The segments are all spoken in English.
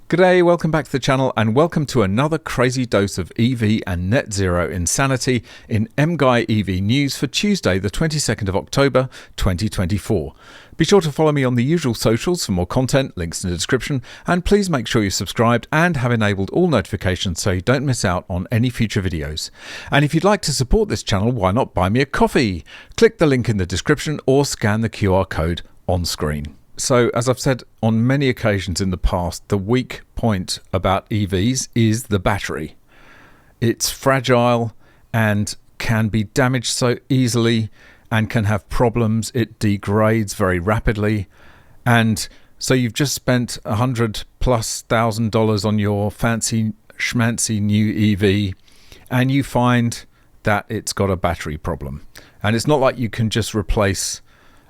G'day, welcome back to the channel and welcome to another crazy dose of EV and net zero insanity in MGUY EV news for Tuesday the 22nd of October 2024. Be sure to follow me on the usual socials for more content, links in the description, and please make sure you're subscribed and have enabled all notifications so you don't miss out on any future videos. And if you'd like to support this channel, why not buy me a coffee? Click the link in the description or scan the QR code on screen. So, as I've said on many occasions in the past, the weak point about EVs is the battery. It's fragile and can be damaged so easily and can have problems. It degrades very rapidly. And so you've just spent $100,000+ on your fancy schmancy new EV and you find that it's got a battery problem. And it's not like you can just replace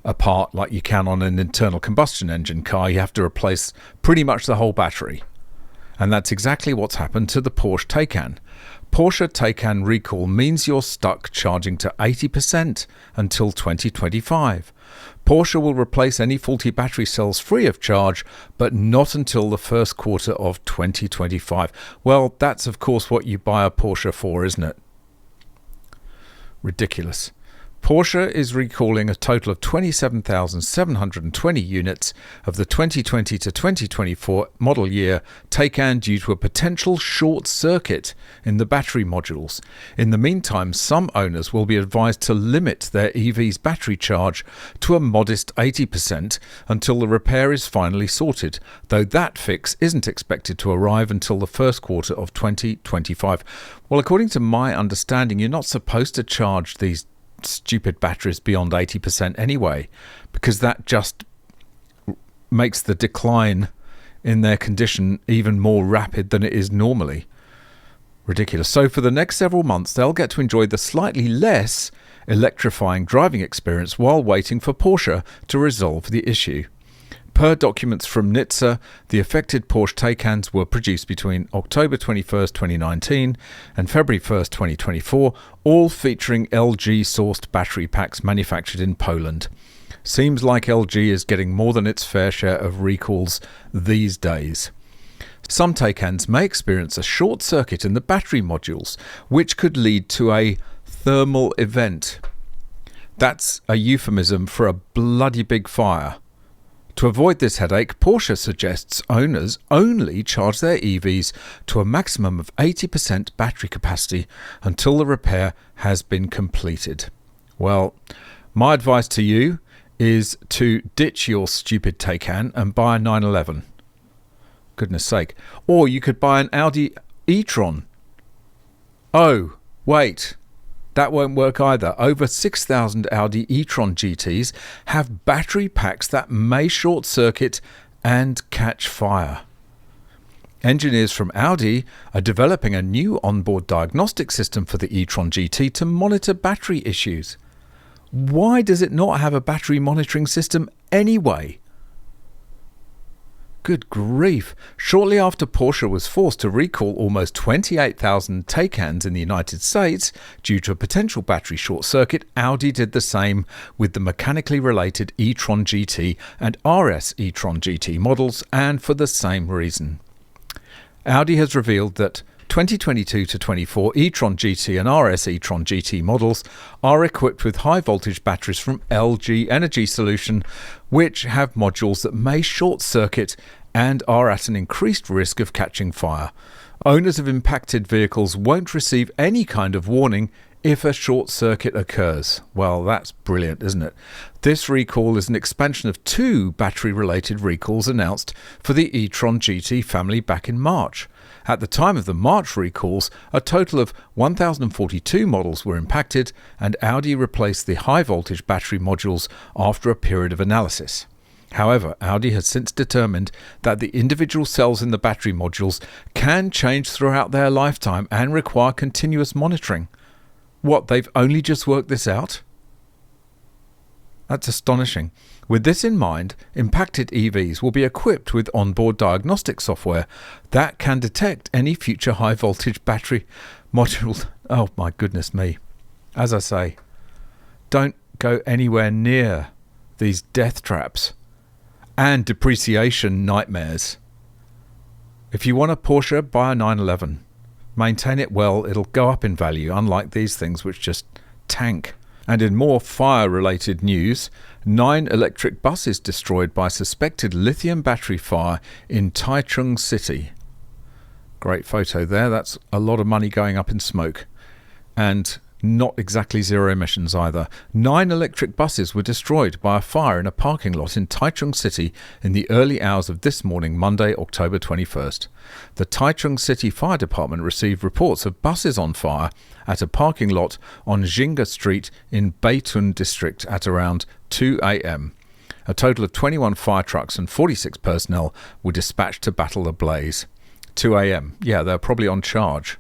a part like you can on an internal combustion engine car. You have to replace pretty much the whole battery. And that's exactly what's happened to the Porsche Taycan. Porsche Taycan recall means you're stuck charging to 80% until 2025. Porsche will replace any faulty battery cells free of charge, but not until the first quarter of 2025. Well, that's of course what you buy a Porsche for, isn't it? Ridiculous. Porsche is recalling a total of 27,720 units of the 2020 to 2024 model year Taycan due to a potential short circuit in the battery modules. In the meantime, some owners will be advised to limit their EV's battery charge to a modest 80% until the repair is finally sorted, though that fix isn't expected to arrive until the first quarter of 2025. Well, according to my understanding, you're not supposed to charge these stupid batteries beyond 80% anyway, because that just makes the decline in their condition even more rapid than it is normally. Ridiculous. So for the next several months they'll get to enjoy the slightly less electrifying driving experience while waiting for Porsche to resolve the issue. Per documents from NHTSA, the affected Porsche Taycans were produced between October 21st, 2019 and February 1st, 2024, all featuring LG-sourced battery packs manufactured in Poland. Seems like LG is getting more than its fair share of recalls these days. Some Taycans may experience a short circuit in the battery modules, which could lead to a thermal event. That's a euphemism for a bloody big fire. To avoid this headache, Porsche suggests owners only charge their EVs to a maximum of 80% battery capacity until the repair has been completed. Well, my advice to you is to ditch your stupid Taycan and buy a 911. Goodness sake. Or you could buy an Audi e-Tron. Oh, wait. That won't work either. Over 6,000 Audi e-Tron GTs have battery packs that may short circuit and catch fire. Engineers from Audi are developing a new onboard diagnostic system for the e-Tron GT to monitor battery issues. Why does it not have a battery monitoring system anyway? Good grief. Shortly after Porsche was forced to recall almost 28,000 Taycans in the United States due to a potential battery short circuit, Audi did the same with the mechanically related e-Tron GT and RS e-Tron GT models, and for the same reason. Audi has revealed that 2022 to 24 e-Tron GT and RS e-Tron GT models are equipped with high voltage batteries from LG Energy Solution, which have modules that may short circuit and are at an increased risk of catching fire. Owners of impacted vehicles won't receive any kind of warning if a short circuit occurs. Well, that's brilliant, isn't it? This recall is an expansion of 2 battery-related recalls announced for the e-Tron GT family back in March. At the time of the March recalls, a total of 1,042 models were impacted, and Audi replaced the high-voltage battery modules after a period of analysis. However, Audi has since determined that the individual cells in the battery modules can change throughout their lifetime and require continuous monitoring. What, they've only just worked this out? That's astonishing. With this in mind, impacted EVs will be equipped with onboard diagnostic software that can detect any future high-voltage battery modules. Oh my goodness me. As I say, don't go anywhere near these death traps and depreciation nightmares. If you want a Porsche, buy a 911. Maintain it well, it'll go up in value, unlike these things which just tank. And in more fire-related news, 9 electric buses destroyed by suspected lithium battery fire in Taichung City. Great photo there. That's a lot of money going up in smoke. And not exactly zero emissions either. 9 electric buses were destroyed by a fire in a parking lot in Taichung City in the early hours of this morning, Monday, October 21st. The Taichung City Fire Department received reports of buses on fire at a parking lot on Jinga Street in Beitun district at around 2 a.m. A total of 21 fire trucks and 46 personnel were dispatched to battle the blaze. 2 a.m. Yeah, they're probably on charge.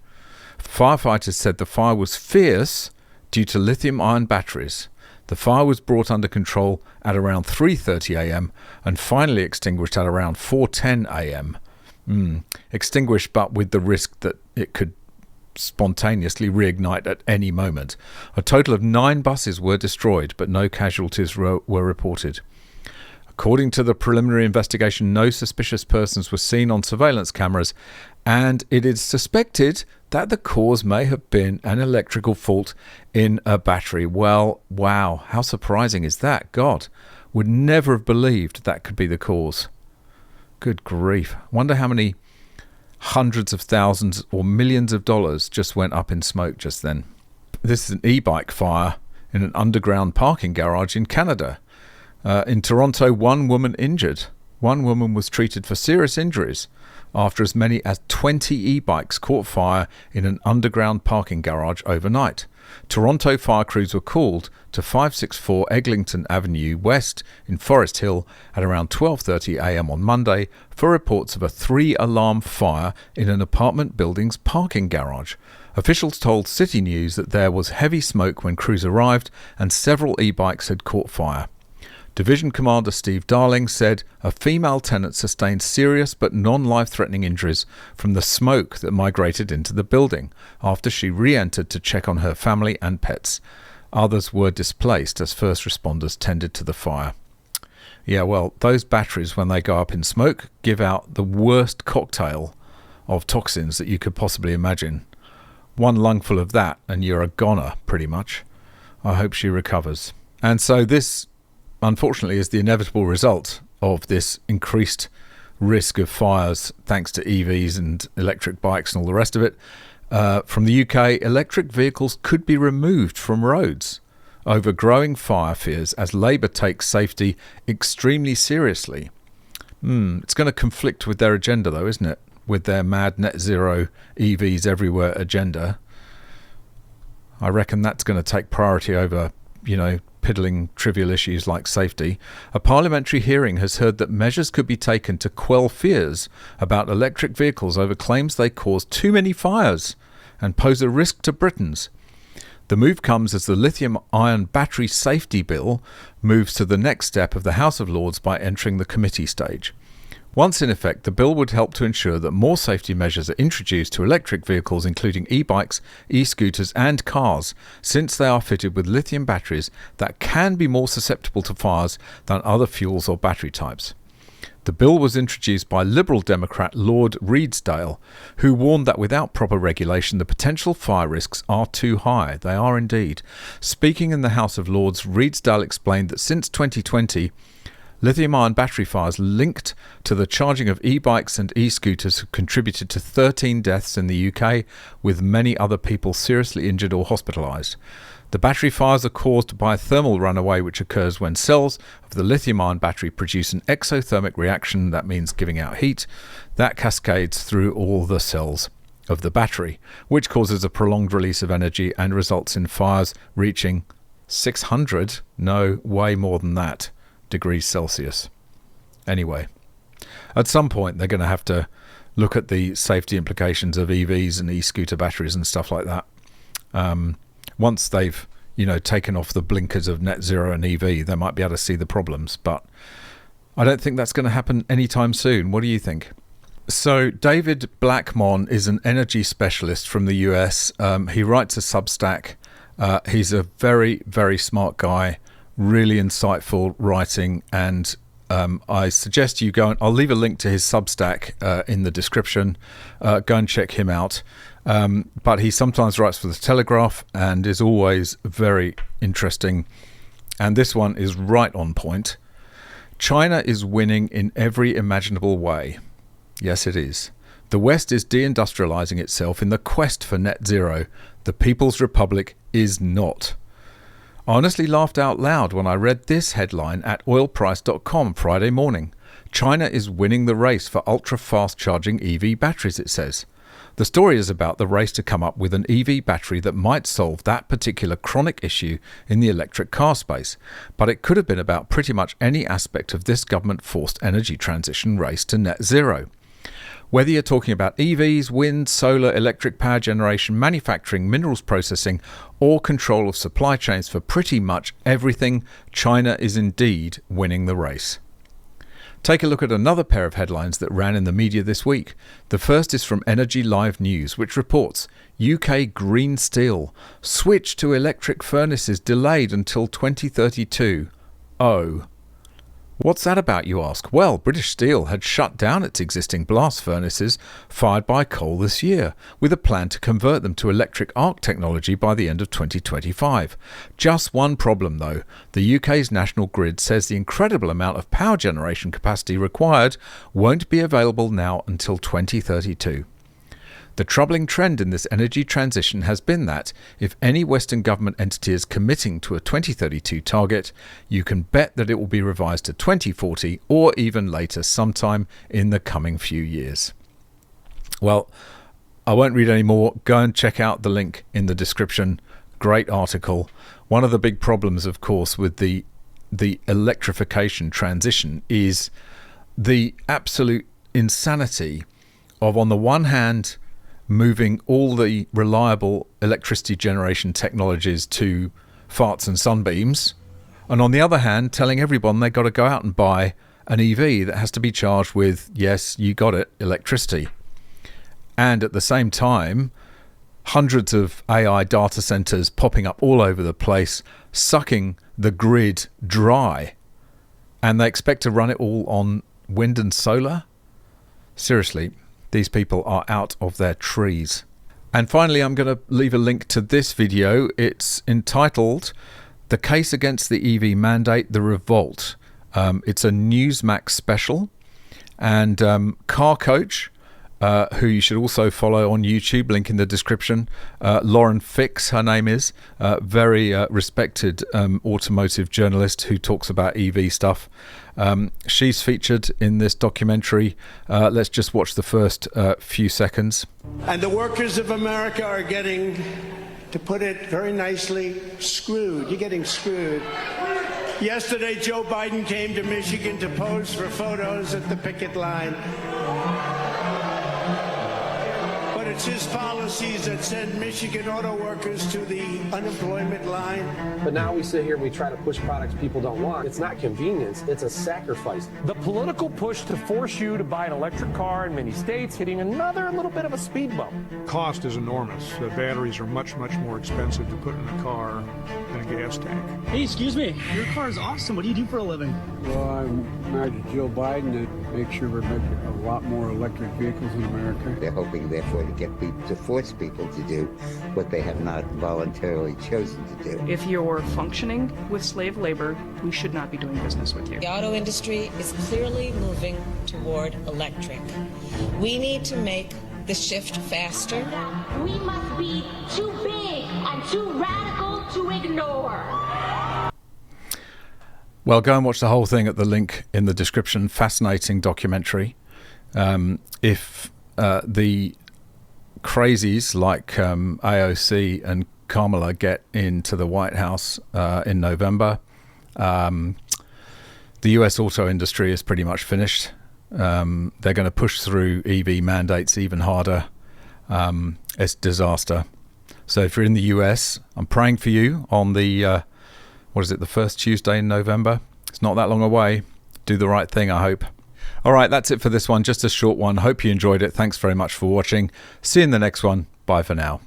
Firefighters said the fire was fierce due to lithium-ion batteries. The fire was brought under control at around 3:30 a.m. and finally extinguished at around 4:10 a.m. Extinguished, but with the risk that it could spontaneously reignite at any moment. A total of 9 buses were destroyed, but no casualties were reported. According to the preliminary investigation, no suspicious persons were seen on surveillance cameras, and it is suspected that the cause may have been an electrical fault in a battery. Well, wow, how surprising is that? God, would never have believed that could be the cause. Good grief. Wonder how many hundreds of thousands or millions of dollars just went up in smoke just then. This is an e-bike fire in an underground parking garage in Canada. In Toronto, 1 woman injured. 1 woman was treated for serious injuries after as many as 20 e-bikes caught fire in an underground parking garage overnight. Toronto fire crews were called to 564 Eglinton Avenue West in Forest Hill at around 12:30 a.m. on Monday for reports of a 3-alarm fire in an apartment building's parking garage. Officials told City News that there was heavy smoke when crews arrived and several e-bikes had caught fire. Division Commander Steve Darling said a female tenant sustained serious but non-life-threatening injuries from the smoke that migrated into the building after she re-entered to check on her family and pets. Others were displaced as first responders tended to the fire. Yeah, well, those batteries, when they go up in smoke, give out the worst cocktail of toxins that you could possibly imagine. 1 lungful of that and you're a goner, pretty much. I hope she recovers. And so this, unfortunately, is the inevitable result of this increased risk of fires thanks to EVs and electric bikes and all the rest of it. From the UK, electric vehicles could be removed from roads over growing fire fears as Labour takes safety extremely seriously. It's going to conflict with their agenda, though, isn't it? With their mad net zero EVs everywhere agenda. I reckon that's going to take priority over, piddling trivial issues like safety. A parliamentary hearing has heard that measures could be taken to quell fears about electric vehicles over claims they cause too many fires and pose a risk to Britons. The move comes as the lithium-ion battery safety bill moves to the next step of the House of Lords by entering the committee stage. Once in effect, the bill would help to ensure that more safety measures are introduced to electric vehicles, including e-bikes, e-scooters and cars, since they are fitted with lithium batteries that can be more susceptible to fires than other fuels or battery types. The bill was introduced by Liberal Democrat Lord Redesdale, who warned that without proper regulation, the potential fire risks are too high. They are indeed. Speaking in the House of Lords, Redesdale explained that since 2020, lithium-ion battery fires linked to the charging of e-bikes and e-scooters have contributed to 13 deaths in the UK, with many other people seriously injured or hospitalised. The battery fires are caused by a thermal runaway which occurs when cells of the lithium-ion battery produce an exothermic reaction, that means giving out heat, that cascades through all the cells of the battery, which causes a prolonged release of energy and results in fires reaching 600, no, way more than that, degrees Celsius. Anyway, at some point they're going to have to look at the safety implications of EVs and e-scooter batteries and stuff like that. Once they've, taken off the blinkers of net zero and EV, they might be able to see the problems, but I don't think that's going to happen anytime soon. What do you think? So David Blackmon is an energy specialist from the US. He writes a Substack. He's a very, very smart guy, really insightful writing, and I suggest you go and I'll leave a link to his Substack in the description. Go and check him out. But he sometimes writes for the Telegraph and is always very interesting. And this one is right on point. China is winning in every imaginable way. Yes, it is. The West is deindustrializing itself in the quest for net zero. The People's Republic is not. I honestly laughed out loud when I read this headline at oilprice.com Friday morning. China is winning the race for ultra-fast charging EV batteries, it says. The story is about the race to come up with an EV battery that might solve that particular chronic issue in the electric car space, but it could have been about pretty much any aspect of this government-forced energy transition race to net zero. Whether you're talking about EVs, wind, solar, electric power generation, manufacturing, minerals processing, or control of supply chains for pretty much everything, China is indeed winning the race. Take a look at another pair of headlines that ran in the media this week. The first is from Energy Live News, which reports UK green steel switch to electric furnaces delayed until 2032. Oh. What's that about, you ask? Well, British Steel had shut down its existing blast furnaces fired by coal this year, with a plan to convert them to electric arc technology by the end of 2025. Just one problem, though. The UK's national grid says the incredible amount of power generation capacity required won't be available now until 2032. The troubling trend in this energy transition has been that if any Western government entity is committing to a 2032 target, you can bet that it will be revised to 2040 or even later sometime in the coming few years. Well, I won't read any more. Go and check out the link in the description. Great article. One of the big problems, of course, with the electrification transition is the absolute insanity of, on the one hand, moving all the reliable electricity generation technologies to farts and sunbeams, and on the other hand telling everyone they've got to go out and buy an EV that has to be charged with, yes, you got it, electricity. And at the same time, hundreds of AI data centers popping up all over the place, sucking the grid dry, and they expect to run it all on wind and solar? Seriously, these people are out of their trees. And finally, I'm going to leave a link to this video. It's entitled The Case Against the EV Mandate, The Revolt. It's a Newsmax special. And Car Coach, who you should also follow on YouTube, link in the description. Lauren Fix, her name is, very respected automotive journalist who talks about EV stuff. She's featured in this documentary. Let's just watch the first few seconds. And the workers of America are getting, to put it very nicely, screwed. You're getting screwed. Yesterday, Joe Biden came to Michigan to pose for photos at the picket line. It's his policies that send Michigan auto workers to the unemployment line. But now we sit here and we try to push products people don't want. It's not convenience, it's a sacrifice. The political push to force you to buy an electric car in many states, hitting another little bit of a speed bump. Cost is enormous. The batteries are much more expensive to put in a car than a gas tank. Hey, excuse me. Your car is awesome. What do you do for a living? Well, I'm married to Joe Biden to make sure we're making a lot more electric vehicles in America. They're hoping, therefore, to force people to do what they have not voluntarily chosen to do. If you're functioning with slave labor, we should not be doing business with you. The auto industry is clearly moving toward electric. We need to make the shift faster. We must be too big and too radical to ignore. Well, go and watch the whole thing at the link in the description. Fascinating documentary. If the crazies like AOC and Kamala get into the White House in November, the US auto industry is pretty much finished. They're going to push through EV mandates even harder. It's disaster. So if you're in the US, I'm praying for you on the the first Tuesday in November. It's not that long away. Do the right thing, I hope. All right, that's it for this one. Just a short one. Hope you enjoyed it. Thanks very much for watching. See you in the next one. Bye for now.